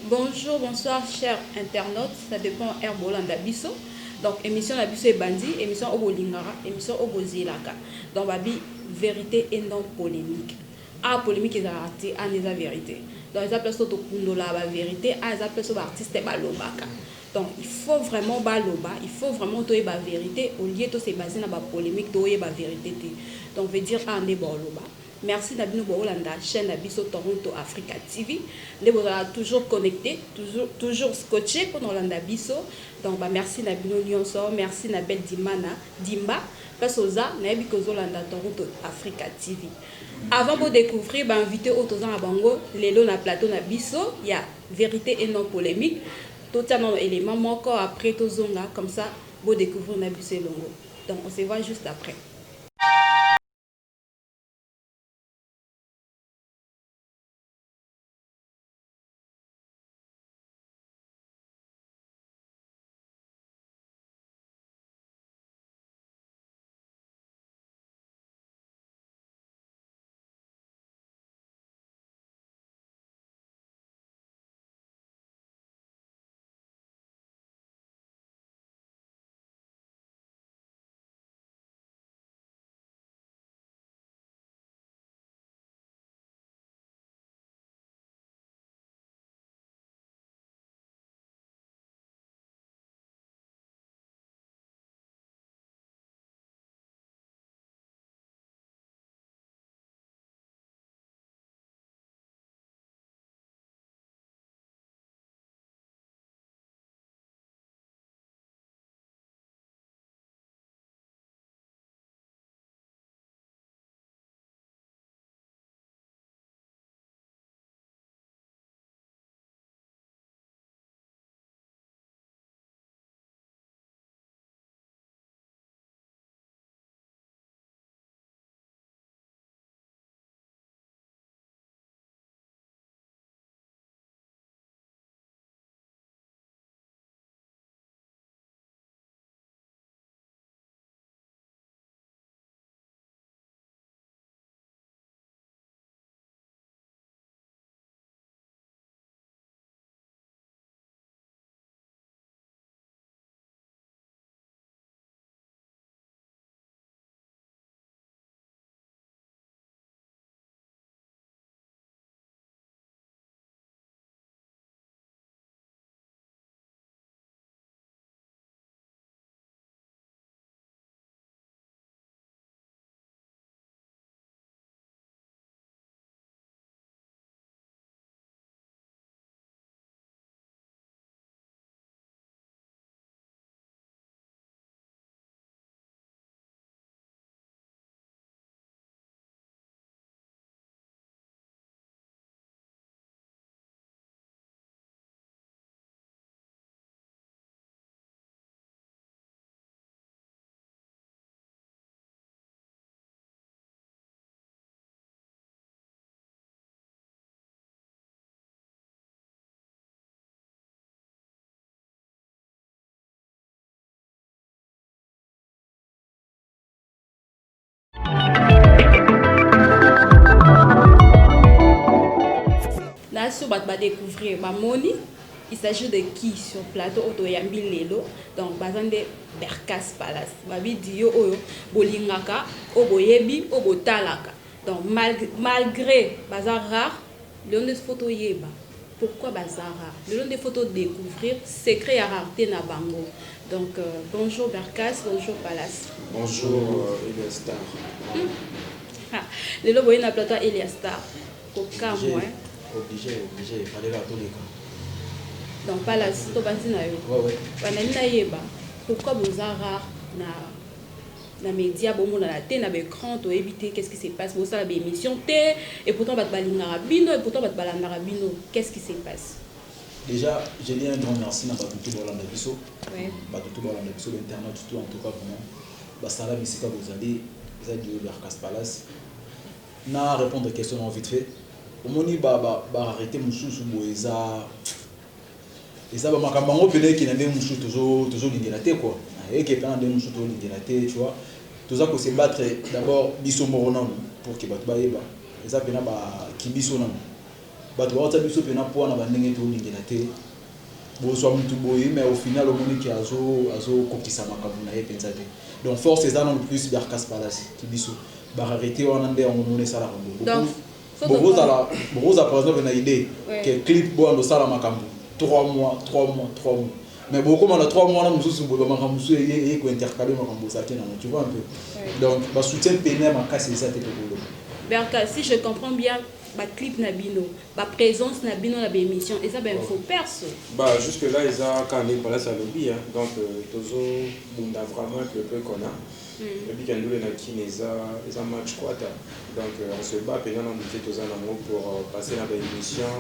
Bonjour, bonsoir, chers internautes. Ça dépend Herbolanda Bisso. Donc, émission la Bisso et Bandi, émission Obolingara, émission Obozilaka. Donc, Babi, vérité et non polémique. Ah, polémique, ils ont raté, ah, ils ont vérité. Donc, ils appellent ça la vérité, ah, ils appellent ça l'artiste Balobaka. Donc, il faut vraiment baloba, il faut vraiment toyer la vérité, au lieu de se baser dans la polémique, toyer la vérité. Donc, veut dire, ah, on est baloba. Merci Nabino Bolanda, chaîne Abisso Toronto Africa TV. Les voilà toujours connectés, toujours scotchés pour Nolanda Bisso. Donc merci Nabino Nyonso, merci Nabel Dimba, parce que ça, Nabiko Zolanda Toronto Africa TV. Avant de découvrir, invité au Tozan à Bango, les lots na plateau na Bisso, il y a vérité et non polémique. Tout un élément, moi encore après Tozonga, comme ça, vous découvrir Nabisso et Longo. Donc on se voit juste après. Là, sur va découvrir Moni. Il s'agit de qui sur plateau Otoyambi Lelo, donc Bazande Berkas Palace. Babi Dio Oyo, Bolingaka, Oboyebi, Obotalaka. Donc malgré Bazar rare, le nom de photo Yeba. Pourquoi Bazar rare? Le nom de photos découvrir, secret à rareté na Bango. Donc bonjour Berkas, bonjour Palace. Bonjour Elias Star. Le lobo est na plateau Elias Star. Aucun moins. Obligé, il fallait la tous les cas. Donc Palace, to bandi na yo. Ouais. Banani na yeba. Pourquoi Bazar rare na média bon na la télé na écran to éviter qu'est-ce qui se passe pour ça la émission T et pourtant bat balingara bino et pourtant bat balangara bino qu'est-ce qui se passe? Déjà, je dis un grand merci à Batutu Bolanda Bisso. Ouais. Batutu Bolanda Bisso, l'internet tout en tout cas vraiment. Basala Bissika vous allez de Berkas Palace. Na répondre aux questions vite fait. Au moni arrêter mon sous boeza. Et ça va makambango pele qui n'a des mouchou toujours l'ingélaté quoi. Et qui pendant des mouchou toujours l'ingélaté, tu vois. Tout ça qu'on se battre d'abord biso moronan pour que batba yeba. Et ça pena ba ki biso nan. bato baota biso pena po na bandenge to lingela te bozwa mutu boye mais au final omoni ki azo kokisa makambo na ye penza te donc force eza non plus Berkas Palace ki biso bararité wana nde omoni sala donc boza par exemple na idée que clip bo ando sala makambo 3 mois mais beaucoup dans 3 mois nous sommes pour makambo et ko intercaler makambo ça tient tu vois un peu donc ba soutien pénal en cas c'est ça te bolo Berkas, si je comprends bien ba clip Nabino, ba présence Nabino na ba émission et ça ben faut perso. Bah jusque là ils a quand même pas là ça lobby hein. Donc tozo bunda vraiment que le peu qu'on a. Et puis quand nous les nakine ils a match quoi donc on se bat pendant on était toza nango pour passer la émission.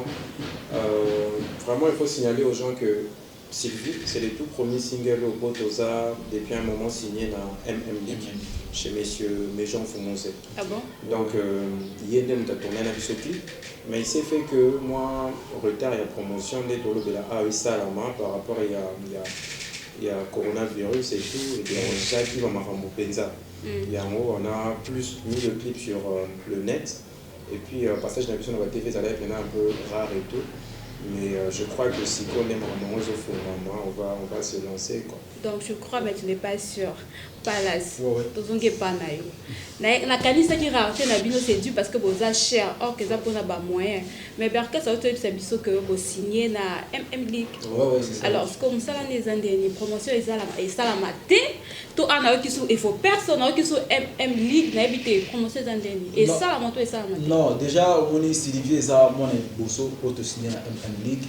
Vraiment il faut signaler aux gens que Sylvie, c'est le tout premier single au Botoza depuis un moment signé dans MM League chez messieurs Méjean Foumonzé. Ah bon? Donc, il y a un tourné un ce clip, mais il s'est fait que moi, au retard, il y a promotion des tours de la Salama par rapport il y a coronavirus et tout, et bien chaque clip va m'arranger Penza. Et en haut, on a plus mis le clip sur le net, et puis passage d'habitude dans la TV, ça va être un peu rare et tout. Mais je crois que si on est on va se lancer quoi. Donc je crois mais tu n'es pas sûr. Palace. Ouais. La canisse qui rareté na bino c'est dû parce que vous avez cher or que ça pour na ba moyen. Mais Berkas ça autre c'est biso que vous signé na MM League. Ouais c'est ça. Alors comme ça les dernières promotion et ça la maté tout en a qui sont il faut personne qui sont MM League na habité promotion les dernières et ça la moto et ça la maté. Non, déjà on est Sylvie ça mon bosso pour te signer na MM League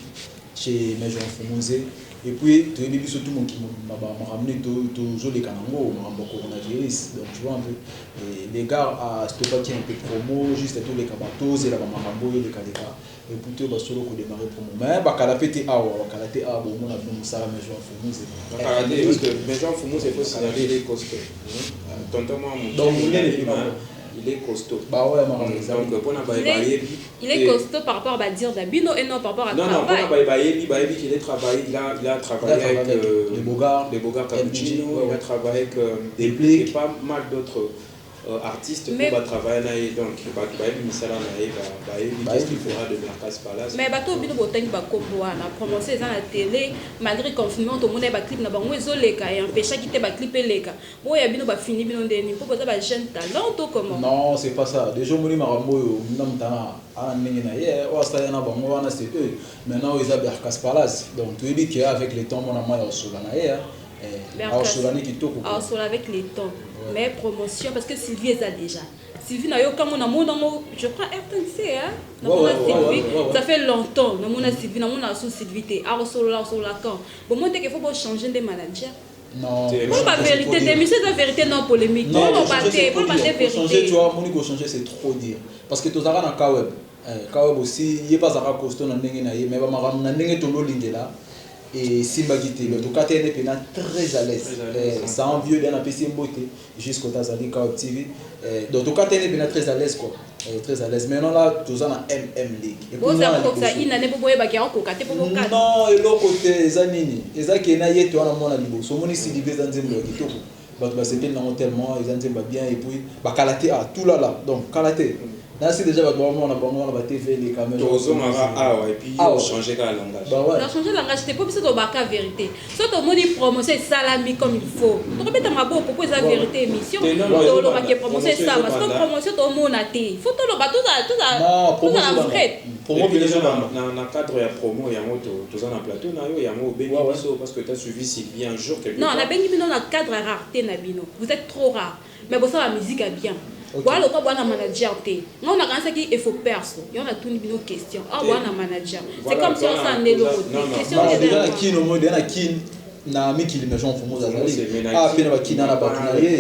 chez Méjean Foumonzé. Et puis, tu as vu surtout mon qui m'a ramené toujours les canangos, m'a ramené coronavirus. Donc, tu vois un peu. Et les gars, à Stopati, un peu de promo, juste tous les cabatos, et là, m'a ramené les calika. Et puis, tu as solo pour démarrer promo. Mais, bah, Kalapé, bon, on a vu ça, mais Méjean Foumonzé. Parce que Méjean Foumonzé, il faut signaler, il est costaud. Tonton, moi, il est costaud. Bah ouais, donc pour il est costaud par rapport à dire d'Abino et non par rapport à non pour qu'il ait travaillé il a travaillé avec les Bogards Cappuccino, il a travaillé avec des pas mal d'autres artistes pour travailler donc qu'est-ce qu'il fera de Berkas Palace. Mais bateau bino boteng ba kombo na promotion ça la télé malgré confinement tout le monde ba clip na bango ezoleka et empêcher quitter ba clip eleka bo ya bino ba fini bino ndeni pour poser ba jeune talent to comment. Non c'est pas ça déjà moni marambo namtana ndenge na ye o asa na bango wana c'est eux maintenant ils a Berkas Palace donc tu dis qu'avec les temps mon amaya osola na ye avec les temps. Mais promotion parce que Sylvie est déjà. Sylvie n'a eu comme on a mon je crois RTNC hein. Ça fait longtemps. Dans mon Sylvie, dans mon sous Sylvie, à Rosola quand. Bon moi dès qu'il faut changer de manager. Non. Pour la vérité, des messieurs de vérité non polémique. Non, pour la vérité. Changer, tu vois, Monique changer c'est trop dire. Parce que tu as un Kaweb. Kaweb aussi, il n'y a pas à costaud dans l'ingé naïe, mais on a n'ingé ton lingela. Et Simba Gité, le Tokate est très à l'aise. Ça en vieux d'un PC beauté jusqu'au Tazali Kaweb TV. Donc Tokate est très à l'aise quoi. Très à l'aise. Maintenant là, tout ça dans MM League. Bon, ça pour ça, il n'a pas boire bagarre au Tokate pour mon cas. Non, et l'autre côté, Zanini. Et ça qui est naïe, tu as un monde à l'Ibo. Son moni Sylvie Zanzim le Gito. Bah c'était tellement, ils Zanzim bien et puis bah Kalaté à tout là. Donc Kalaté. Là, c'est déjà on a TV, les caméras. Et puis on a changé le langage. On a changé le langage, c'était pas besoin de la vérité. Soit on dit promotion salami comme il faut. On peut mettre ma beau proposer la vérité émission. On va promotion ça parce que promotion tout le monde a été. Il faut tout le bateau tout ça vrai. Promo déjà dans le cadre de promo, il y a tout ça dans le plateau, il y a un béni parce que tu as suivi Sylvie un jour quelque part. Non, on a béni dans le cadre de rareté Nabino. Vous êtes trop rare. Mais bon ça la musique est bien. Voilà quoi bon manager té. On a quand ça qui il faut perso. Il y en a tout une question. Ah bon manager. C'est comme si on s'en est l'autre. Question déjà qui no mode na qui na mi qui les gens font mot azali. Ah pena ba qui na la partenariat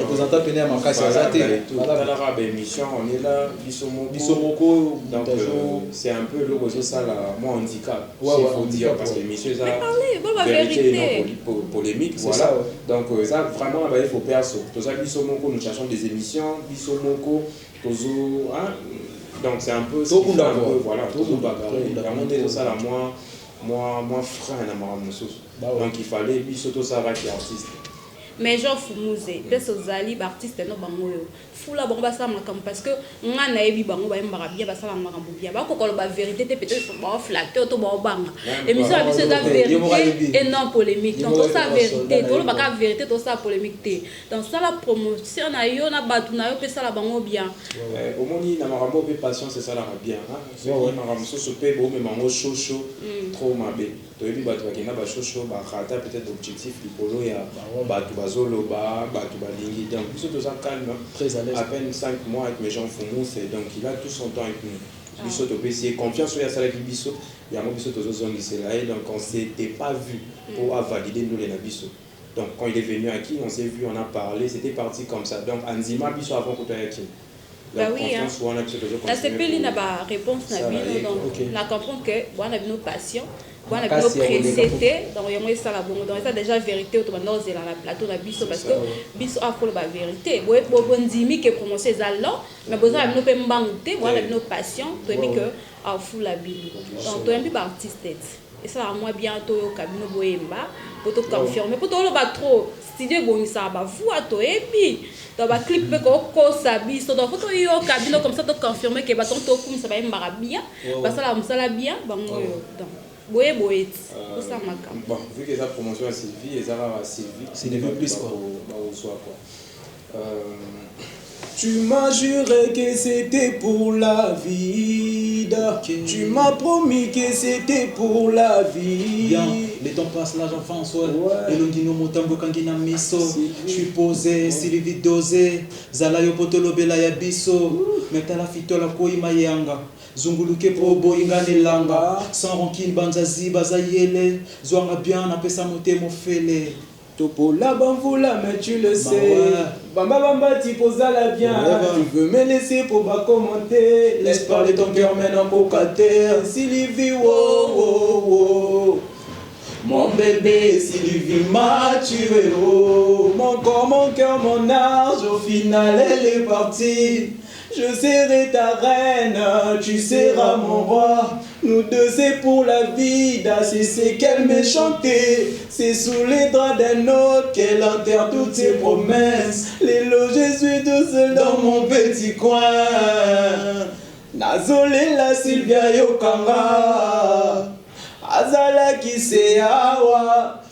représentant pena ma kasi azate. Voilà la émission on est là bisomoko donc c'est un peu le réseau ça là moi handicap. Il faut dire parce que l'émission ça vérité polémique voilà. Donc ça vraiment il faut perso. Tout ça bisomoko nous cherchons des émissions bisomoko tozo hein donc c'est un peu voilà tout bagarre. La montée de ça là moi frère na maramususu. Donc il fallait bisoto ça qui artiste. mais genre fumuze peut-être ozali artiste no bango yo fula bango basala makambo parce que nga na yebi bango ba mbaka bien basala makambo bien ba kokolo ba vérité te peut-être ba flatter to ba banga émission la biso da vérité et non polémique donc to sa vérité to ba ka vérité to sa polémique te donc ça la promotion na yo na batu na yo pe sala bango bien omoni na makambo pe patience c'est ça la bien hein makambo so pe bo me mango chaud trop mabe to yebi batu bakina ba chaud ba rata peut-être objectif likolo ya batu bazoloba batu balingi donc biso to ça calme très à l'aise à peine 5 mois avec mes gens fumous et donc il a tout son temps avec nous biso to pesi confiance sur ya sala ki biso ya mo biso to zongi c'est là et donc on s'était pas vu pour valider nous les na biso. Donc quand il est venu à qui on s'est vu, on a parlé, c'était parti comme ça. Donc Anzima biso avant que tu aies qui. Bah oui, hein. La CPL n'a pas réponse na bino donc la comprendre que bon on a nos patients, bon on a nos précédé donc il y a ça la bon donc ça déjà vérité autrement dans la plateau na biso parce que biso a pour la vérité. Bon ndimi que promotion ezalo mais besoin a nos pe mbangte, bon on a nos patients, to emi que a fou la bino. Donc to emi ba artiste et ça moi bientôt au cabino boemba pour te confirmer pour te le ba trop studio bonisa ba voix to ebi dans ba clip pe ko ça biso donc faut yo cabino comme ça te confirmer que ba ton to comme ça ba mbara bien ba ça la musala bien ba ngoyo donc boye pour ça makam bon vu que ça promotion à Sylvie et ça va Sylvie c'est devenu plus quoi tu m'as juré que c'était pour la vie. Tu m'as promis que c'était pour la vie. Bien, les temps passent, l'argent François. Et l'on dit nous motambo kangina miso. Je suis posé, Sylvie dosé. Zalayo potolo bela ya biso. Metala fitola koi mayanga. Zunguluke po boinga nelanga. Sans rancune banzazi bazayele. Zwanga bien na pesa motemo fele. Topo la bamboula, mais tu le sais. Bamba bamba, tu poses la bien. Tu veux me laisser pour pas commenter. Laisse parler ton cœur maintenant pour cater. Sylvie, wow, wow, wow. Mon bébé, Sylvie m'a tué. Oh. Mon corps, mon cœur, mon âge, au final elle est partie. Je serai ta reine, tu seras mon roi. Nous deux c'est pour la vie, c'est qu'elle m'ait chanté. C'est sous les draps d'un autre qu'elle enterre toutes ses promesses. L'élo, je suis tout seul dans mon petit coin. Nazolé la Sylvia Yokanga. Azala qui c'est awa,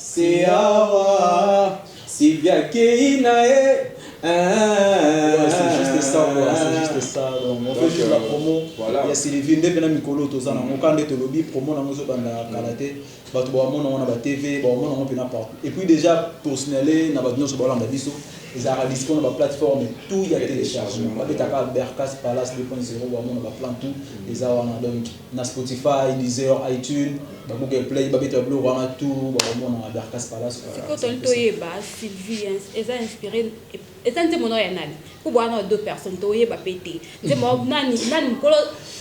Sylvia Keinae. C'est juste ça, c'est juste ça. Donc, on fait juste la promo. Il y a Sylvie, on a Mikolo, tout ça. On a un lobby, promo, on a Kalaté. On a la TV, on a partout. Et puis déjà, pour signaler, on a un biso. Ils ont disponible sur la plateforme, tout il y a téléchargement. On a Berkas Palace 2.0, on a plein tout. Ils ont donc Spotify, Deezer, iTunes, Google Play, on a tout. On a Berkas Palace. Quand on est Sylvie, ils ont inspiré. Et ça, c'est mon nom. Pour voir deux personnes, tu es pété. C'est mon nani,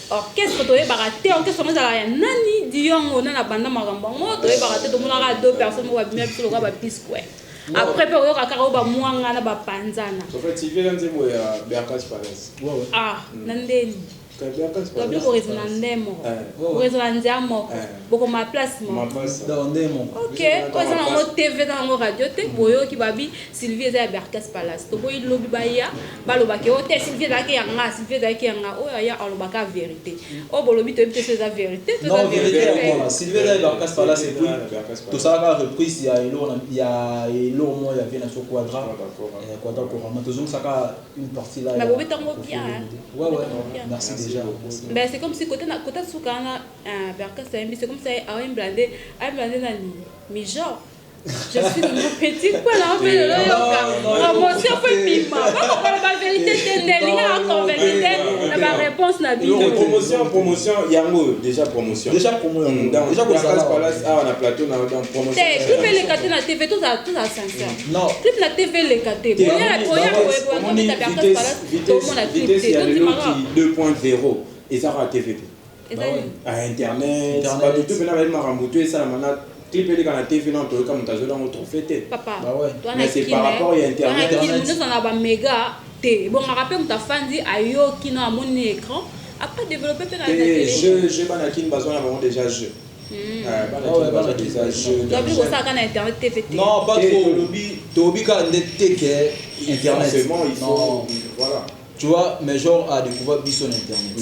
orchestre, tu es baraté, orchestre, tu es nani, Dion, on a la bande maramba, tu es baraté, tu as deux personnes, tu as bien plus le pisque. Après, tu as carreau, moi, on a pas panzana. En fait, Sylvie, c'est moi, Berkas Palace. Ah, Nandeli. Tobi koresona ndemo koresona ndiamo boko ma place mo ndemo OK oza na mo TV na mo radio te boyo ki babi Sylvie za Berkas Palace to boyi lobi baya baloba ke o te Sylvie za ke yanga Sylvie za ke yanga o ya aloba ka vérité o bolobi to peut c'est la vérité to la vérité Sylvie za Berkas Palace et puis tout ça la reprise il y a elo mo ya vient sur quadra couramment toujours ça une partie là na bobi tango bien ouais merci déjà. Ben c'est comme si côté Soukana Berkas c'est comme ça à un blandé mais genre je suis mon petit quoi là on fait le promotion fait pima la vérité c'est encore vérité la réponse n'a pas promotion yango déjà promotion déjà Berkas Palace on a plateau dans promotion tu fais les catés na TV tout ça sincère non clip la TV les catés pour y Berkas Palace tout le monde a clip tout 2.0 et ça va TVP à internet pas du tout venir avec Marambutu et ça la manade clip les dans la TV non toi comme t'as joué dans notre fête papa mais c'est par rapport à internet nous on a ba méga té bon on rappelle ta fan dit ayo qui na mon écran après développer dans la télé je pas na kin besoin avant déjà jeu Internet TV. Non, pas trop. Tobi quand internet. Il faut, voilà. Tu vois, mais genre à découvrir sur internet.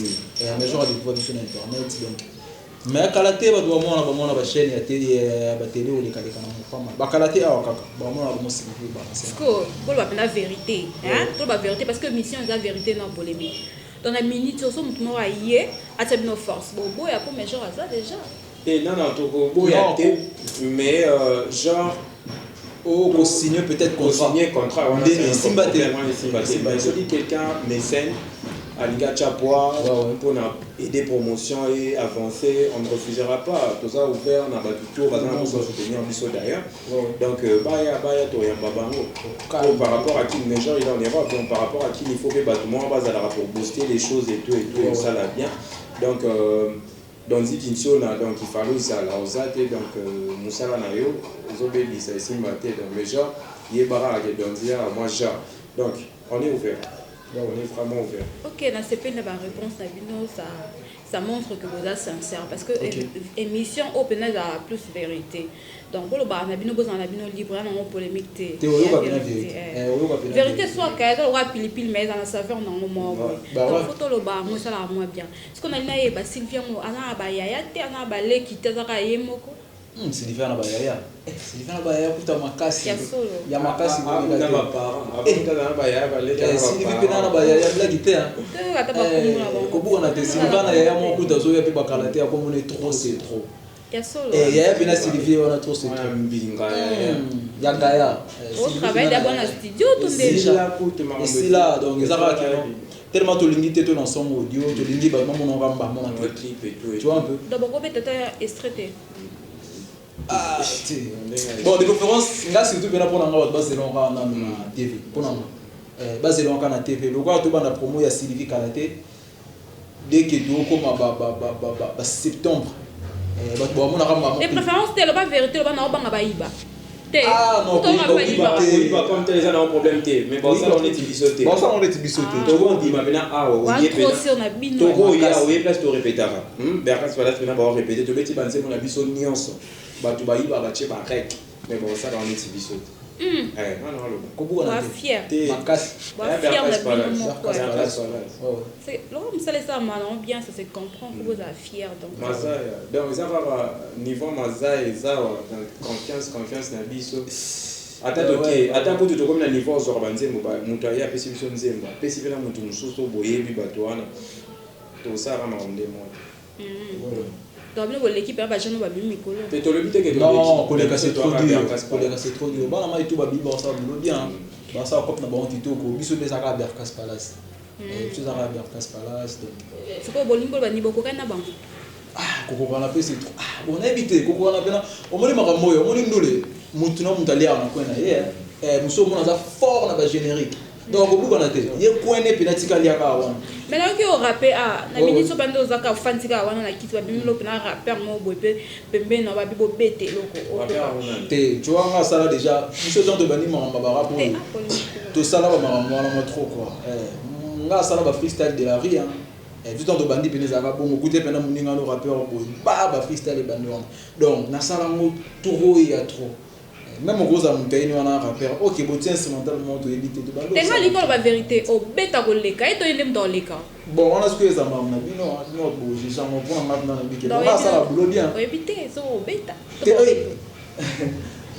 Mais genre à découvrir sur internet donc. Mais kalaté ba doit ba chaîne ya télé ou les kala pas mal. Ba kalaté a kaka. Ba mona ba mosi ba. Parce que pour la vérité, hein? Pour la vérité parce que mission est la vérité non polémique. Dans la minute sur son mot à hier, à tes nos forces. Bon, il y a pour mes gens à ça déjà. Et non, il y a mais genre au signer peut-être contrat. Voilà, c'est un dit quelqu'un mécène à Liga Chapois pour aider promotion et avancer, on ne refusera pas. Tout ça ouvert, on a battu tout, on va soutenir en biseau d'ailleurs. Donc, par rapport à qui les gens il est en Europe, donc par rapport à qui il faut que bâtiment pour booster les choses et tout, ça là bien. Donc, dans cette émission, donc il fallait ça là, donc Moussa Nayo, Zobébi, ça ici maté, donc mais genre, il est barré avec Donzia, moi genre. Donc, on est ouvert. On est vraiment ouvert. Ok, dans ces pays, la réponse ça montre que vous êtes sincère parce que émission open a plus vérité. Donc pour le bar, on a bien libre, on a polémique. Vérité soit qu'elle aura pile mais dans la saveur dans le moment. Donc photo le bar, moi ça la moins bien. Ce qu'on a dit, bah Sylvia, on a bayaya, on a balé qui t'a zaïe moko. Sylvia na bayaya. Sylvia na bayaya kuta makasi. Ya makasi na mapara. Abuta na bayaya balé. Sylvia na bayaya blague té hein. Ko buka na te Sylvia na yaya mo kuta zo ya pe bakala te ko mone trop c'est trop. Ya solo. Ya bina Sylvia on a trop c'est trop. Mbinga ya gaya. Au travail d'abord dans studio tout déjà. Ici là donc ezaka ki tellement to lingi te to dans son audio to lingi ba mo no ramba mo na clip et tout. Tu vois un peu. D'abord ko betata extraité. Ah, bon, des conférences, là, surtout bien pour la base de l'on TV. Pour la base de l'on a TV. Le gars, tout le monde a promo, il y a Sylvie Kalaté. Dès que tu comme septembre. Les préférences, c'est la vérité, le bas ah non, comme tel, ils ont un problème. Mais bon, ça, on est tibissoté. Bon, ça, on est tibissoté. Togo, on dit, maintenant, ah, oui, Togo, il y a, oui, place, tu répéteras. Berkas, voilà, tu vas répéter. Tu vas te dire, mon avis, son nuance. Tu vas y avoir un rec. Mais bon, ça, on est tibissoté. Non, non, fier. C'est l'homme, ça laisse ça malin bien, ça se comprend que vous êtes fier. Donc, ça va niveau Maza et ça, confiance dans biso. Attends, pour tout comme le niveau Zorbanze, Moutaya, Pessivision Zemba, Pessivela Moutoumousso, Boyebi, Batouana. Tout ça, va m'emmener moi. Donc l'équipe va jamais va bien Mikolo. Non, pour les casser trop dur, pour les casser trop dur. Bah là, tout va ça bien. Bah ça comme na bon tito ko biso des ara Berkas Palace. Tu ara Berkas Palace. C'est quoi bolingo ba ni boko kana bango. Ah, koko kana pe c'est trop. Ah, on a évité koko kana pena. O moni makamoyo, o moni ndole. Mutu na mutali ana kwena ye. Muso mona za fort na ba générique. Donc au bout on a été il est coiné pénatika liaka wana mais là qui au rappé à na ministre bando zaka fantika wana na kitu ba bimilo pena rappeur mo bope pembe na ba bibo bete loko te tu vois nga ça là déjà monsieur Jean de Bani mamba ba rapport tout ça là ba mamba na trop quoi nga ça là ba freestyle de la rue hein et tout temps de bandi pena zaka bon goûter pena muninga no rappeur bo ba freestyle bandi donc na ça là mo trop il y a trop. Même au gros amontagnes, on a un rappeur. Ok, bon, tiens, instrumentalement, tu évites de ballon. Tellement l'école va vérité. Au bêta au leka. Et tu es dans les cas. Bon, on a ce que ça m'a dit. Non, non, bon, j'ai jamais pour un maintenant. On va ça, boulot bien. Pour éviter, c'est au bêta.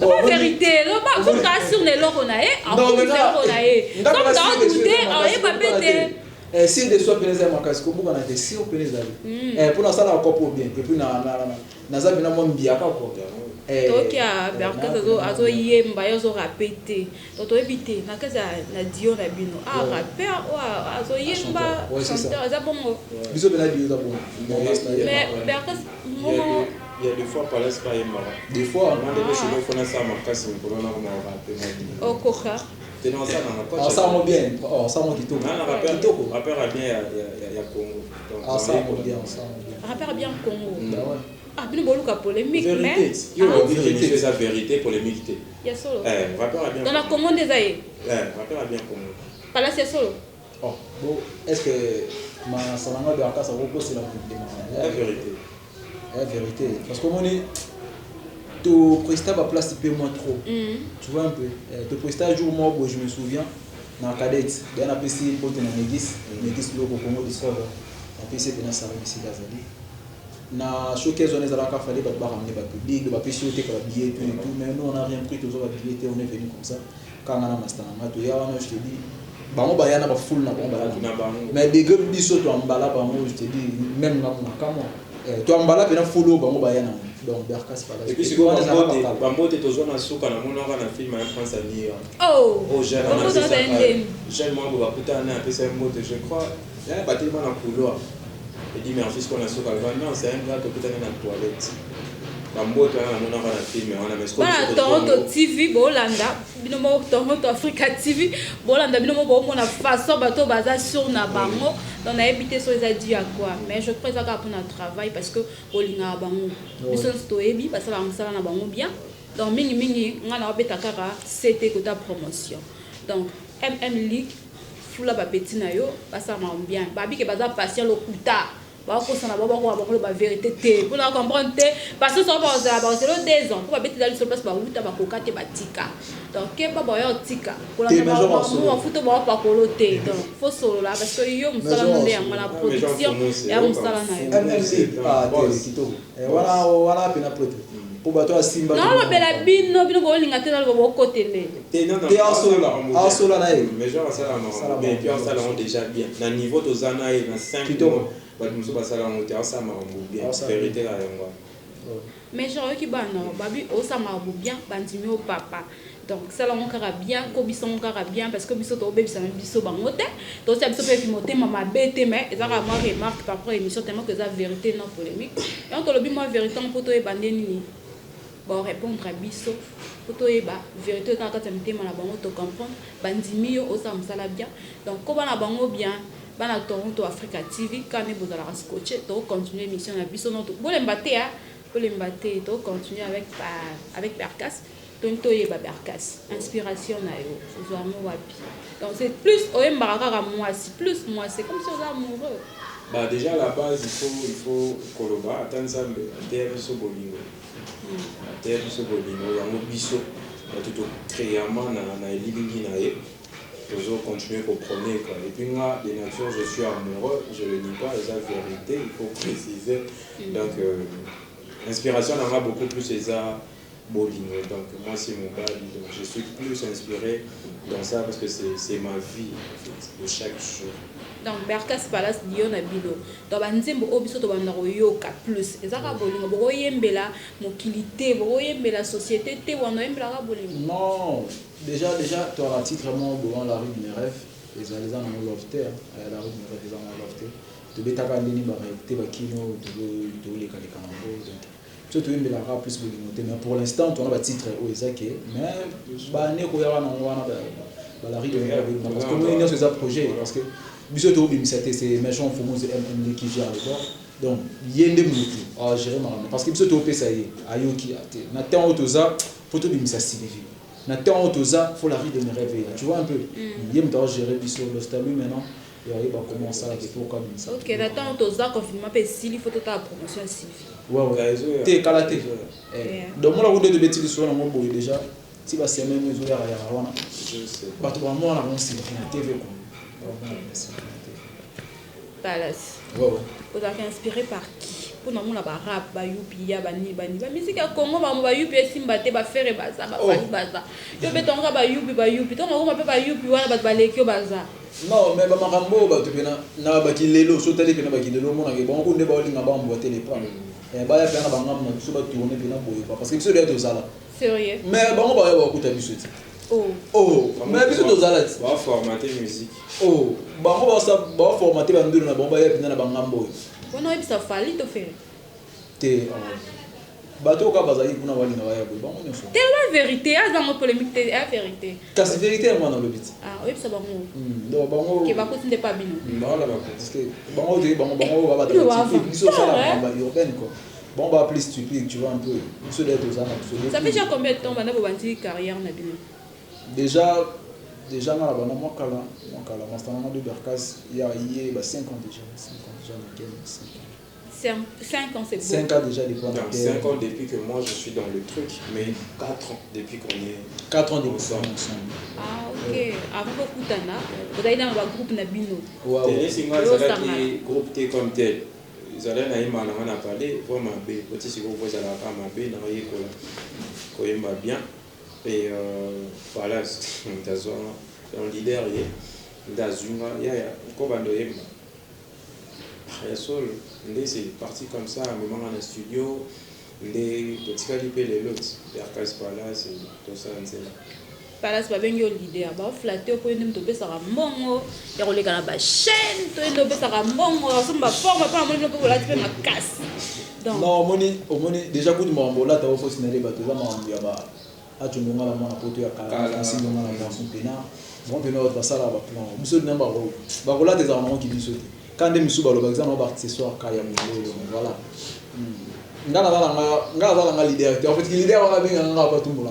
La vérité, le bas, vous sur les lots qu'on a. Non, mais non, comme dans le douté, on est pas bêté. Si des soins pénèzes à ma casque, on a des si on pénèzes à lui. Pour l'instant, on a encore pour bien. Et puis, on a bien mon biaka quoi. Donc a Berkas azo yemba yozo répéter. Donc to éviter na kaza na dio na bino. Ah rappeur ou azo yemba chanteur za bongo. Biso bena dio za bongo. Mais Berkas il y a des fois par là c'est pas yemba. Des fois on a des choses qu'on a ça marqué pour on a rappé. Au coca. C'est dans ça dans la poche. Ça va bien. Oh ça va kitoko. Rappeur a bien il y a Congo. Ah ça va bien ça. Rappeur bien Congo. Ouais. Ah, bien beaucoup de polémique, mais il y a vérité, c'est la vérité polémique. Il y a solo. Rappeur a bien. Dans la Congo des aïeux. Rappeur a bien Congo. Pas là c'est solo. Oh, bon, est-ce que ma salanga de Aka ça repose sur la vérité. la vérité. Parce que mon tu prestas ma place un peu moins trop. Tu vois un peu. Tu prestas un jour moi, je me souviens, dans la cadette, il y a un PC pour tenir l'église, l'église loco Congo Discover. Un PC pour ça ici d'Azali. Na showcase on est à la café, il va ramener le public, il va PC au pour billet tout et tout, mais nous on n'a rien pris, tous les billets, on est venu comme ça. Quand on a master, je te dis, bango bayana ba full na bango mais des gars biso to ambala bango je te dis même na kama to ambala pena full bango bayana donc Berkas pas là et puis c'est quoi bango te tozo na suka na mona na film en France à Nier oh jeune moi ba puta na pesa moto je crois il y a pas tellement na couloir et dit mais en fait ce qu'on a suka non c'est un gars qui puta na toilette bamboto na mona na film on a mais ba Toronto TV bolanda binomo Toronto Africa TV bolanda binomo bo mona façon bato baza sur na bango donc na habité sur les dû à quoi mais je crois ça pour notre travail parce que bolinga bango biso stoebi parce que la msala na bango bien donc mingi ngana obeta kaka c'était que ta promotion donc League fula ba petit na yo basa ma bien babi ke baza patient lokuta ba ko sana ba ko ba vérité te pour la comprendre te parce que ça va c'est le 2 ans pour ba beti dans sur place ba uta ba ko kate ba tika donc ke ba ba yo tika pour la ba futo ba pa ko lote donc faut solo là parce que yo musala monde ya la production ya musala na yo ah kitoko voilà pena prote pour bato asimba non lo bela bino bo linga te na bo côté le te asola na ye mais genre ça là mais puis ça là on déjà bien na niveau to zana et na 5 bato basala moto asama bien vérité la yango mais genre qui bana babi osama bien bandimi au papa donc ça là on kara bien ko biso on kara bien parce que biso to bebisa biso bangote to ça biso pe fimote mama bete mais ça ra moi remarque par rapport à émission tellement que ça vérité non polémique et on to lobi moi vérité on poto e bandeni bon répondre à biso poto e ba vérité ka ka temtema na bango to comprendre bandimi yo osama sala bien donc ko bana bango bien bana Toronto Africa TV quand nous allons scotcher to continuer mission na biso non to bolembaté to continuer avec Berkas donc to yeba Berkas inspiration na yo ozwamo wapi donc c'est plus oyembaraka moi c'est comme si on est amoureux bah déjà à la base il faut koloba attendre ça terre biso bolingo terre biso bolingo yango biso tout créamment na elingi na ye toujours continuer pour promener quoi. Et puis moi de nature je suis amoureux, je le nie pas, c'est la vérité, il faut préciser. Donc l'inspiration en a beaucoup plus c'est ça bolingo. Donc moi c'est mon cas, donc je suis plus inspiré dans ça parce que c'est ma vie en fait, de chaque jour. Donc Berkas Palace Dion Abilo. Donc banzembo obiso to banda yoka plus. Ezaka bolingo boko yembela mokilité, boko yembela société te wana yembela bolingo. Non, déjà tu as un titre vraiment devant la rue de mes rêves. Les gens ont lofté, la rue de mes rêves ils ont lofté. Tu beta kandini ba réalité ba kino to les kanambo. Tu te yembela plus bolingo te mais pour l'instant tu as un titre au ezake mais ba ne ko ya wana la rue de mes rêves parce que nous c'est un projet parce que biso to bimisate c'est méchant famoso MMD qui gère le bord donc yende mutu a gérer marama parce que biso to pesa ye ayoki ate na temps otoza poto bimisa Sylvie na temps otoza faut la vie de me rêver tu vois un peu yem doit gérer biso le stade maintenant et il va commencer à pour comme ça OK na temps otoza confinement pe Sylvie faut ta promotion Sylvie ouais te kalaté donc moi la route de bêtises sur la mobo déjà si va semaine nous ya wana je sais ba to ba moi na mon Sylvie na TV quoi. Palace. Ouais. Vous avez inspiré par qui? Pour nous la rap, ba yupi ya bani. La musique à Congo ba yupi simbate ba faire baza ba fali baza. Yo betonga ba yupi. Ton on m'appelle ba yupi wana ba lekio baza. Non mais ba makambo ba to pena na ba kilelo so tali pena ba kilelo mona ke bon ko ne ba olinga ba mbote les pas. Ba ya pena ba ngam na so ba tourner pena boyo parce que biso de ça là. Sérieux. Mais ba ba ya ba kuta biso ti. Oh, mais biso to zala ti. Ba formater musique. Oh, bango ba formater ba ndulu na bomba ya pena na bangambo. Wana ebisa fali to faire. Te bato ka bazali kuna wali na waya bango nyoso. Te la vérité, a dans polémique te la vérité. Ka c'est vérité moi dans le bit. Ah, ebisa bango. Donc bango ke ba ko tinde pas bino. Voilà ba parce que bango de bango ba ba biso ça la ba urbaine quoi. Bon bah plus stupide, tu vois un peu. Biso d'être aux armes. Ça fait déjà combien de temps bana bo banti carrière na bino? Déjà dans la bande moi kala master de Berkas il y a 5 ans déjà 5 ans déjà 5 ans 5 ans, c'est beau. 5 ans déjà depuis qu'on 5 ans depuis que moi je suis dans le truc, mais 4 ans depuis qu'on est 4 ans depuis ensemble. Ah, ok. Avant que Koutana, vous avez dans le groupe Nabino. Télé, c'est moi, qui groupe T comme tel. Ils allaient na ima na parler, vraiment petit si vous voyez la femme bé na yekola. Ko yemba bien. Et voilà, dans leader hier, d'Azuma, il y a ko bando yemba. C'est parti comme ça, même dans le studio, les petits calipés, les lots, les arcades Palace, tout ça, on sait là. Palace, pas bien leader, bah flatté, pour une topé ça ramongo, il y a les gars la chaîne, tout une topé ça ramongo, ça m'a forme, pas moi je peux la tuer ma casse. Non, au moni déjà coup de mambo là, t'as au fond signaler bateau là, mambo bah, ah tu m'as la main à poteau à Kala, si on a la boisson pénal, bon pénal va ça là, bah plan, monsieur de n'importe où, bah voilà des armes qui disent quand des misous par exemple on va accessoire kaya voilà ngala leader en fait leader on a bien ngala pas tout le monde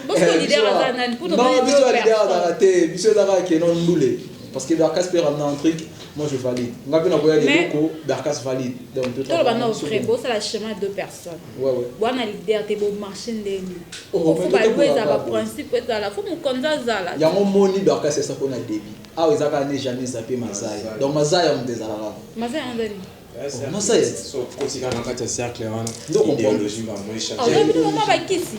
parce que leader a nan pour non monsieur leader dans la tête monsieur dara qui non ndoulé parce que Berkas peut ramener un truc moi je valide ngapi na koya des locaux Berkas valide donc tout le bana très beau c'est la chemin de 2 personnes ouais bwana leader te beau marcher ndeni faut pas louer ça va principe ça la faut mon konza zala ya mon moni Berkas c'est ça qu'on a débit ah ils avaient né jamais zappé Mazaya donc Mazaya on désala Mazaya on dani Mazaya so kotika na kati ya cercle wana idéologie ba moi chaque ah mais maman ba kisi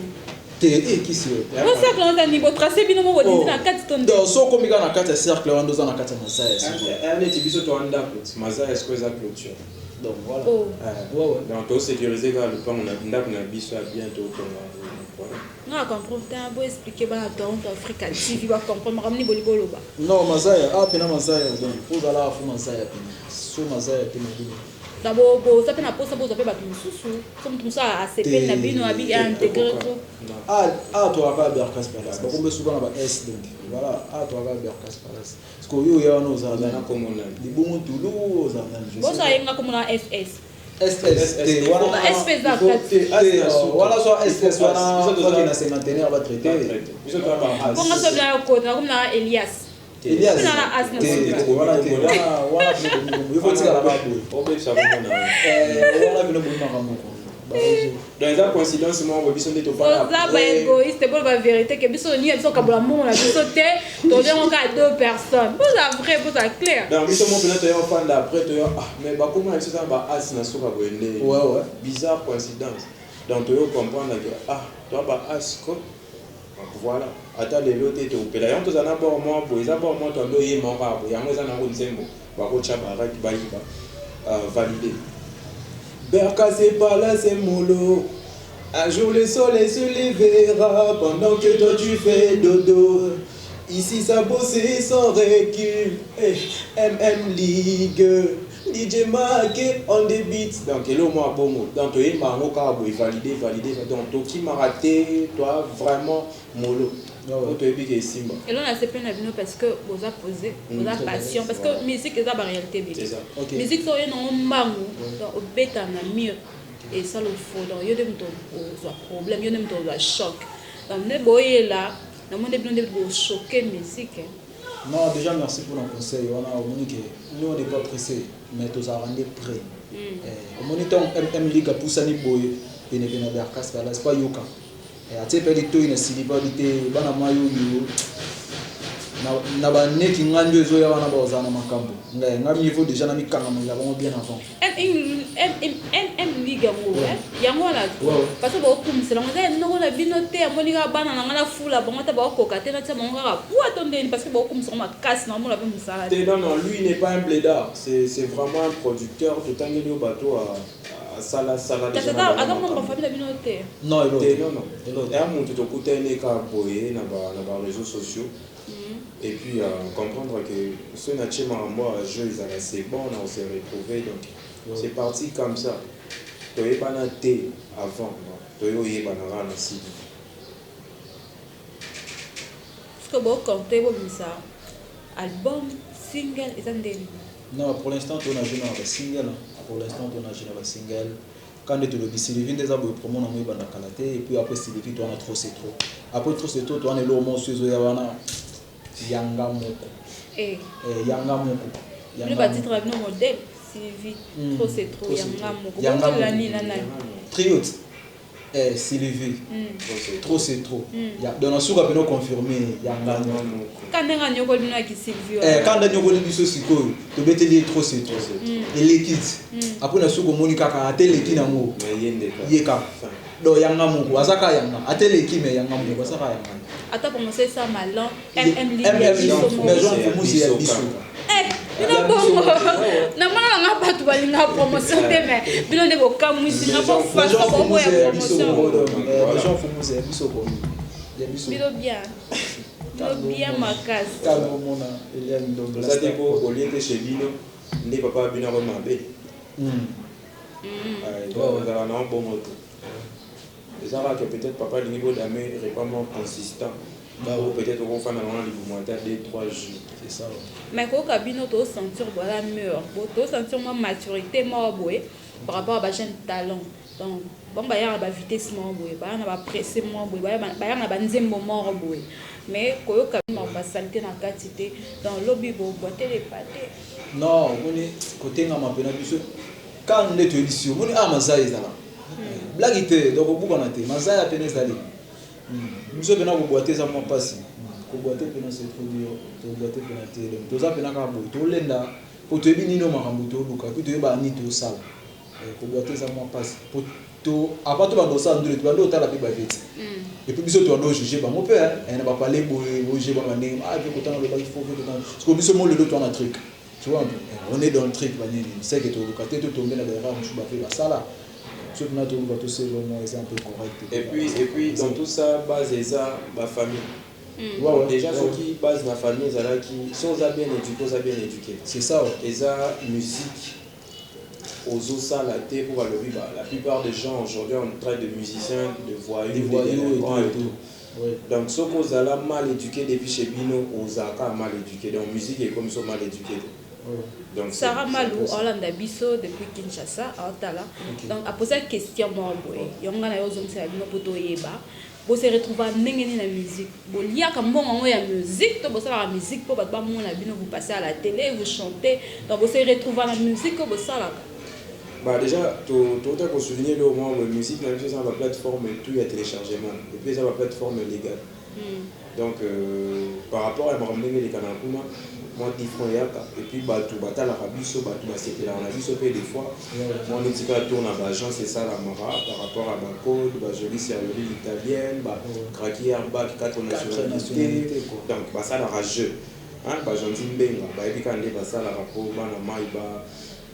qui c'est bon cercle on dani bo tracer bino mo bo na kati tonde donc so komika na kati ya cercle on doza na kati ya Mazaya elle est biso to anda pot Mazaya est-ce que ça clôture donc voilà ouais donc to sécuriser ga le pan on a ndako na biso bientôt non comprendre t'as beau expliquer ba dans Africa TV va comprendre ramni bolibolo ba non Mazaya ah pena Mazaya donc pour ala fu Mazaya pena so Mazaya pena d'abord bo ça pena posa bo za pe ba mususu comme tout ça a CP na bino abi intégrer tout ah toi va Berkas Palace ba kombe souvent ba S donc voilà ah toi va Berkas Palace parce que yo ya no za na komona di bongo tulu za na bo ça yenga comme na FS SST voilà SPS voilà soit SS voilà na cinquantenaire va traiter bon on se bien au côté comme na Elias Elias voilà il faut dire la babu obe ça vraiment voilà bino bino makamoko dans la coïncidence moi on biso ndeto pas ça va égoïste pour la vérité que biso ni biso kabola mon la biso té to dire on a 2 personnes pour ça vrai pour ça clair dans biso mon peut-être yo fan d'après to ah mais ba comment ça ba as na soka boende ouais bizarre coïncidence donc tu comprendre que ah toi ba as quoi voilà ata lelo te to pela yanto zana ba moi boiza ba moi to ndo ye mo ba bo yango zana ko nsembo ba ko chaba right ba yiba valider Berkas et Palace et Molo. Un jour le soleil se lèvera pendant que toi tu fais dodo. Ici ça bosse sans recul. MM League. DJ Marqué on the beats. Donc hello moi bon. Donc toi il m'a validé. Donc toi qui m'a raté, toi vraiment Molo. Et là on a CP Nabino parce que vous a posé, vous a passion parce que musique c'est la réalité bébé. Musique so y non mangu donc au bêta na mur et ça le faut donc yo dem to problème yo dem to choc. Donc ne boye là, na monde bien de choquer musique. Non, déjà merci pour le conseil. On a au que nous on n'est pas pressé mais tous à rendre prêt. Au moniteur MM Liga pour ça ni boye et ne venir Berkas Palace pas yoka. Et à tepeli to ina silibalité bana mayo yo na ba neki ngando ezo ya bana ba ozana makambo ngai ngami niveau déjà na mikanga mo ya bien avant liga mo yango la parce que ba kumsela ngo no na binote ya monika bana na ngala fula ba ngata ba koka te na tsama ngaka pour attendre parce que ba kumsela ma casse na mo la pe musala. Non, lui il n'est pas un blédard, c'est vraiment un producteur tout en au bateau à sala déjà adam mo ba famille binote non et à mon tout côté né ka boyer na ba réseaux sociaux. Et puis comprendre que ce nature moi jeu ils allaient c'est bon on s'est retrouvé donc c'est parti comme ça. Tu n'avais pas noté avant, tu n'avais pas noté aussi. Est-ce que vous comptez ça album, single et ça non, pour l'instant on a joué dans le single. Pour l'instant on a joué dans le single. Quand tu le dis, Sylvie des abos promo na moi banda kalaté et puis après Sylvie toi on a trop c'est trop. Après trop c'est trop, toi on est là au moins sur Zoyawana. Yanga moko. Yanga moko. Le bâti travaille nos modèles. Sylvie trop c'est trop yangamo triote Sylvie trop c'est trop dans la souka bino confirmé yangamo quand nga nyoko bino ki Sylvie quand nga nyoko biso sikoyo to beteli trop c'est trop et l'équipe après na souko monika ka ateleki nango yeka do yangamo ko azaka yanga ateleki me yangamo ko azaka yanga ata commencer ça malin mais Jean Fumusi ya biso bino bongo na mwana nga batu balinga promotion te mais bino de bokamwisi nga po fasa ko ya promotion Jean Fumusi ya biso ko ya biso bino bien makasi kalo mona elia ndombo ça dit ko oliente chez bino ndi papa bino ko mabe ça na bon moto ça va que peut-être papa lingi d'amener réellement consistant ou peut-être qu'on fait dans les 2-3 jours. C'est ça. Mais quand on to sentir voilà mûr, to sentir ma maturité moi boy par rapport à ba jeune talent. Donc bon ba ya ba vitesse moi boy, ba na ba presser moi boy, ba ya na ba nzembo moi boy. Mais quand on ba saleté na quantité dans lobby bo boiter les pâtés. Non, on est côté na mapena biso. Quand on est ici, on est à Mazai zala. Blague te donc au bout on a été Mazai à peine zali. Biso pena ko boiter ça moi passe. Ko boiter pena c'est trop dur. To boiter pena te. To za pena ka boy. To lenda pour te bi nino makambo to luka. Puis to ba ni to sala. Ko boiter ça moi passe. Pour to après to ba do ça ndule to ba do ta la bi ba vite. Et puis biso to ndo juger ba mon père, elle va parler boy, juger ba ndenge. Ah, je content le ba il faut que parce que biso mo le do to na truc. Tu vois, on est dans le truc ba nini. C'est que to luka te to tomber na ba ra mchu ba fait ba sala. Et puis dans tout ça, base ça, ma famille. Déjà, ceux qui basent ma famille, si on a bien éduqué, on a bien éduqué. C'est ça. Et ça, musique, aux ça, la thé, pour le vivre. La plupart des gens aujourd'hui, on traite de musiciens, de voyous, et tout. Donc, ceux qui ont mal éduqué depuis chez Bino, on a mal éduqué. Donc, musique est comme ça mal éduqué. Donc, Sarah Malou, Orlando Bisso, depuis Kinshasa, à Otala. Donc, à poser la question, moi, il y a un vous se retrouvez dans la musique. Il y a la musique, la musique, vous passez à la télé, vous chantez. Donc, vous se retrouvez dans la musique, vous bah déjà, tout à souligner le moment la musique, la musique, c'est la plateforme et tout, il y a téléchargement. Et puis, c'est la plateforme légale. Donc, par rapport à les canaux, moi et puis tout bata la rabiso batu basepela on a vu sauter des fois moi on dit que tourne à l'agence c'est ça la mara par rapport à ma code ba jolie serverie italienne ba craquer en bas 4 nationalités donc bah ça la rageux hein ba gentil mbenga ba ebi kande ba ça la rapport ba na mai ba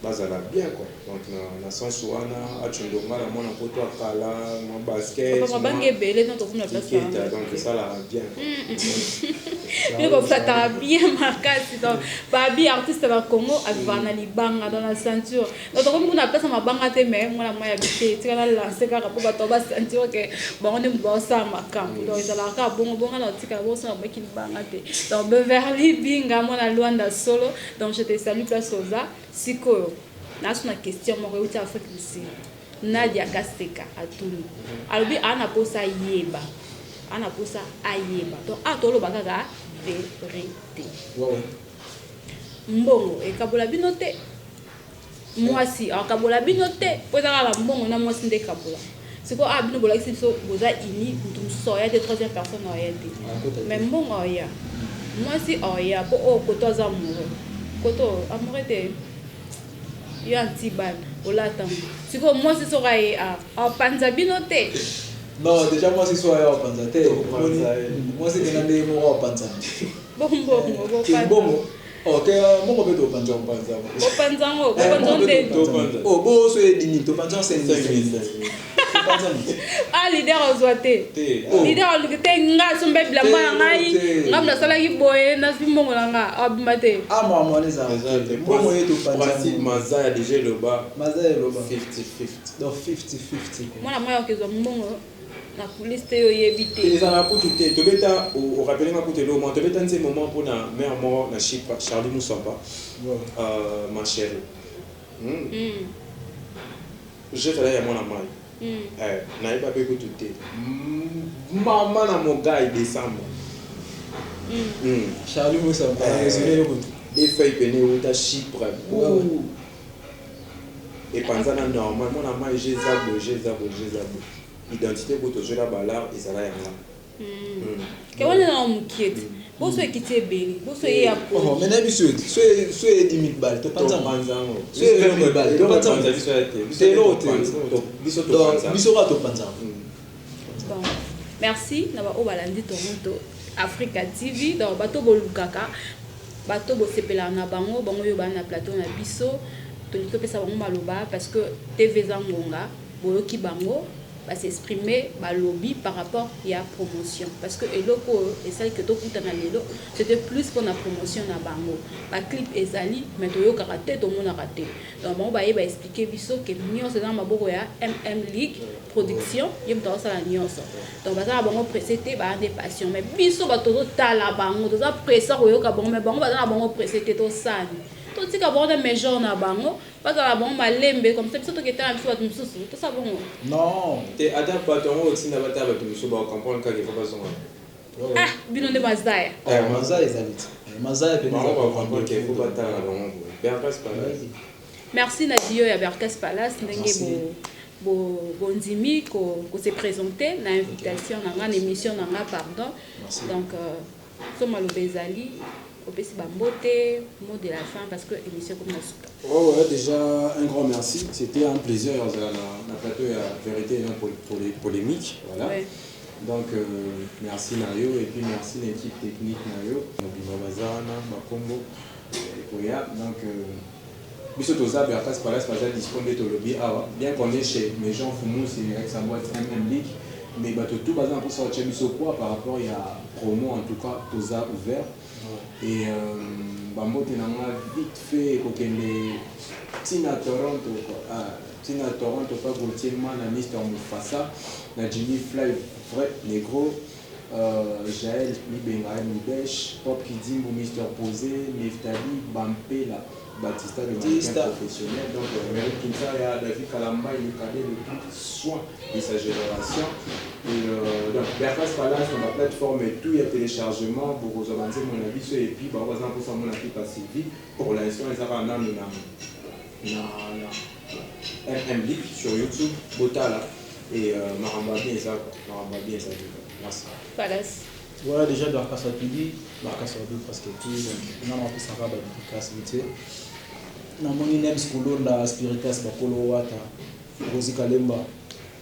bazala bien quoi donc na sens wana achundonga la mona poto akala mon basket papa bange belé dans ton place donc ça la bien il faut ça bien marqué donc babi artiste na Congo avec na libanga dans la ceinture donc comme on a place ma banga te mais moi la moya bité tu vas lancer car pour bato ba ceinture que bon on est bon ça ma camp donc ça la ka bon na tika bon ça ba ki banga te donc Beverly Binga moi na Luanda solo donc je te salue place Oza siko na question mo reuti Afrique du Sud Nadia Kasteka atuni alobi ana posa yeba donc atolo bakaka vérité mbongo ekabola binote mwasi akabola binote poza la mbongo na mwasi nde kabola siko bino bola kiso boza ini ntumso ya de troisième personne oyete mais mbongo oya mwasi oya po koto za amoureux koto amoureux te yo antiban olata siko mwasi soka e panza binote. Non, déjà moi c'est soit au Panzate. Moi c'est que n'andé moi au Panza. Bon. OK, moi peut au Panza. Au Panza. Oh, beau c'est dini, au Panza c'est 5000. Ah leader ozoate. Leader le te nga sombe bla ngai. Ngamna sala ki boye na simbongo langa abimate. Ah moi les ça. Moi yeto Panza. Maza déjà le bas. Maza le bas. 50-50. Donc 50-50. Moi la moya que zo mbongo. Na police te oyebite les ana kutu te to beta o rappeler ma kutu le moment to beta nze moment pour na mère mort na chipa Charlie Moussamba ma chérie je fais là mon amai na iba be kutu te maman na mon gars décembre Charlie Moussamba résumé le kutu des feuilles pené ou ta Chypre et pendant normalement na moi j'ai zabo identité pour toujours la balle et ça là que on est dans mon kit boso ekiti ebeli boso ye ya oh mais na biso so e limite bal to panza so e limite bal to panza biso ka to panza. Merci na ba o balandi Toronto Africa TV donc bato bolukaka bato bosepela na bango yo bana plateau na biso to lito pesa bango maloba parce que TV Zangonga boyoki bango va s'exprimer ba lobby par rapport à promotion parce que eloko et celle que to kutana lelo c'était plus pour la promotion na bango ba clip ezali mais to yo karaté to mona raté donc bon ba expliquer biso que nyonso dans maboko ya League production yem to sala nyonso donc ba za bango précété ba des passion mais biso ba to tala bango to za pressa ko yo ka bango mais bango ba za bango précété to sani tout ce qu'on a mes gens na bango pas à la bombe malembe comme ça surtout que tu as un peu de soucis tout ça bon non tu adaptes pas ton aussi na bata ba tu ba comprendre ka ke pas son ah bino de mazaya mazaya ezalite mazaya pe on va comprendre que faut pas ta la bombe Berkas Palace merci Nadio ya Berkas Palace ndenge bondimi ko se présenter na invitation na une émission na pardon donc somo lo bezali opesi bambote mot de la fin parce que émission comme ça. Ouais, déjà un grand merci, c'était un plaisir la plateau à vérité et non pour les polémiques, voilà. Ouais. Donc merci Nayo et puis merci l'équipe technique Nayo, Bimabazana, Bakombo, Koya. Donc Biso Toza Berkas Palace pas disponible de lobby bien qu'on est chez mes gens Foumou c'est avec sa boîte League mais tout basé pour sortir Biso quoi par rapport il y a promo en tout cas Toza ouvert. Et Bambo tenanga vite fait kokende Tina Toronto pas Gauthier-Man na Mr Mufasa na Jimmy Fly vrai négro Jaël Mibenga Mibesh Pop Kidimbo Mr Posé Neftali Bampela Batista de professionnel donc Méric Kinsa et David Kalamba il est cadé de tout soin de sa génération et donc Berkas Palace sur la plateforme et tout il y a téléchargement pour vous avancer mon avis et puis bah on va pour ça mon avis pas suivi pour l'instant ils avaient un League sur YouTube Botala et Maramba bien ça merci Palace voilà déjà Berkas Pidi Berkas parce que tout on a un peu ça va Berkas vite na moni nem skulonda spiritas bakolo wata Rosi Kalemba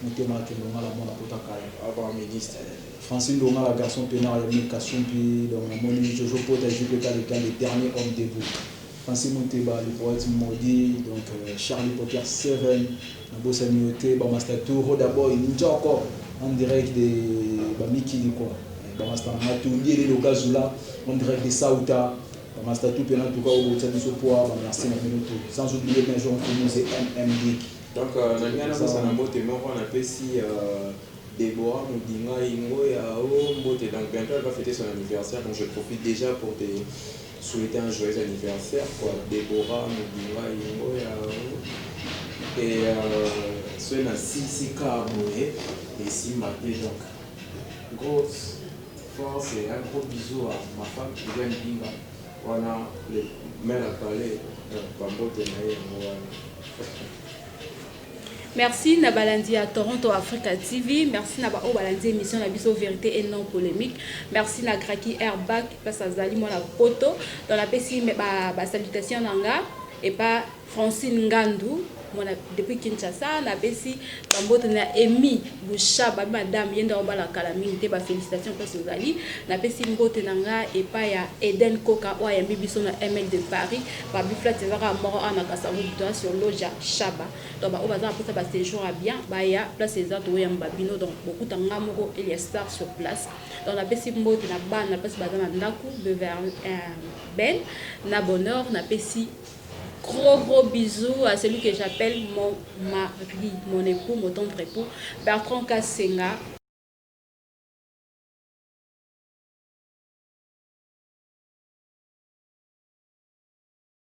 motema kelonga la mona potakala avant ministre Francine Longa la garçon pénal ya Mikasson puis donc na moni Jojo Pota jupe ka le dernier homme debout Francine Monteba le poète maudit donc Charlie Potter 7 na bossa mioté ba master tour d'abord il nous encore en direct de ba Mikili quoi ba master matundi le gazula en direct de Sauta Master tout en tout cas au bout de ce poids merci sans oublier mes gens qui nous c'est League donc na ça na mbote moko on appelle si Déborah Moudinga Ingo ya mbote donc bientôt elle va fêter son anniversaire donc je profite déjà pour te souhaiter un joyeux anniversaire quoi Déborah Moudinga Ingo ya et c'est na Sisi Kaboé et si maté donc grosse force et un gros bisou à ma femme qui vient Binga. On a les mains à parler, merci Nabalandi à Toronto Africa TV, merci Naba Obalandi émission la biso vérité et non polémique, merci na Graki Airbag parce que Zali moi la poto dans la PC mais ba salutation nanga et pas Francine Ngandou moi depuis Kinshasa na besi bambote na Emi Bouchaba madame yenda obala kala mingi ba félicitations parce que Zali na besi mbote nanga et pas ya Eden Coca ou ya bibiso na ML de Paris ba biflat ezaka mort ana kasavu toi sur loja Chaba donc ba obaza pour ça ba séjour à bien ba ya place exacte ya mbabino donc beaucoup tanga moko il y a star sur place donc na besi mbote na bana place bazana ndaku de vers Ben na bonheur na besi gros bisous à celui que j'appelle mon mari, mon époux, mon tendre époux, Bertrand Kassenga.